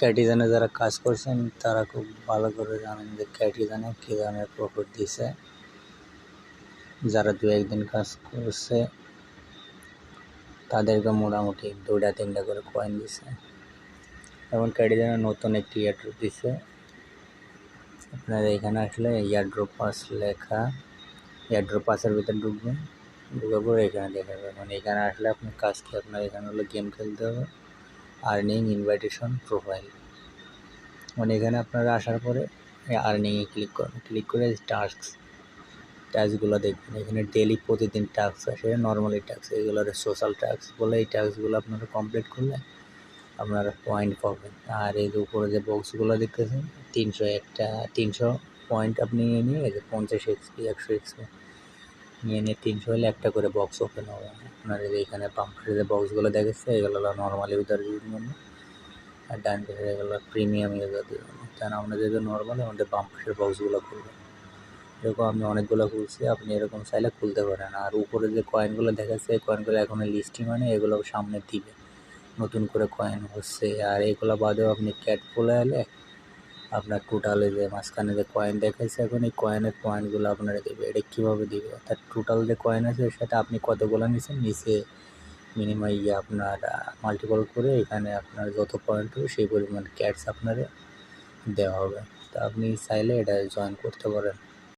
ক্যাটিজনে যারা কাজ করছেন তারা খুব ভালো করে জানেন যে ক্যাটিজনে কী ধরনের প্রফিট দিছে। যারা 2-1 দিন কাজ করছে তাদেরকে মোটামুটি 2-3টা করে কয়েন দিছে। এবং ক্যাটিজনে নতুন একটি এয়ারড্রপ দিছে। আপনারা এখানে আসলে এয়ারড্রপ পাস লেখা, এয়ারড্রপ পাসের ভিতরে ঢুকবেন, ঢুকার পরে এখানে দেখা যাবে। মানে এখানে আসলে আপনার কাজ কি, আপনার এখানে হলো গেম খেলতে হবে, আর্নিং, ইনভাইটেশন, প্রোফাইল। মানে এখানে আপনারা আসার পরে আর্নিংয়ে ক্লিক করবেন, ক্লিক করে টাস্কগুলো দেখবেন। এখানে ডেলি প্রতিদিন টাস্ক আসে, নর্মালি টাস্ক, এগুলো সোশ্যাল টাস্ক বলে। এই টাস্কগুলো আপনারা কমপ্লিট করলে আপনারা পয়েন্ট পাবেন। আর এর উপরে যে বক্সগুলো দেখতেছেন 300 পয়েন্ট আপনি নিয়ে এই যে 50 এক্সপি 100 এক্সপি নিয়ে 300 হলে একটা করে বক্স ওপেন হবে। আপনার এখানে বাম পাশে যে বক্সগুলো দেখেছে এগুলো হলো নর্মাল ইউজারের জন্য, আর ডান পাশে এগুলো প্রিমিয়াম ইউজারদের জন্য। কারণ আমরা যেহেতু নর্মাল, আমাদের বাম পাশের বক্সগুলো খুলবে। এরকম আমি অনেকগুলো খুলছি, আপনি এরকম চাইলে খুলতে পারেন। আর উপরে যে কয়েনগুলো দেখাচ্ছে এই কয়েনগুলো এখনো লিস্টিং মানে এগুলো সামনে দিবে, নতুন করে কয়েন হচ্ছে। আর এগুলো বাদেও আপনি ক্যাট ফুলে এলে আপনার টোটালে যে মাঝখানে যে কয়েন দেখাচ্ছে এখন এই কয়েনের পয়েন্টগুলো আপনারা দেবে। এটা কীভাবে দিবে, অর্থাৎ টোটাল যে কয়েন আছে এর সাথে আপনি কতগুলো নিচ্ছেন নিচে মিনিমাম আপনার মাল্টিপল করে এখানে আপনার যত পয়েন্ট হবে সেই পরিমাণ ক্যাটস আপনার দেওয়া হবে। তা আপনি চাইলে এটা জয়েন করতে পারেন।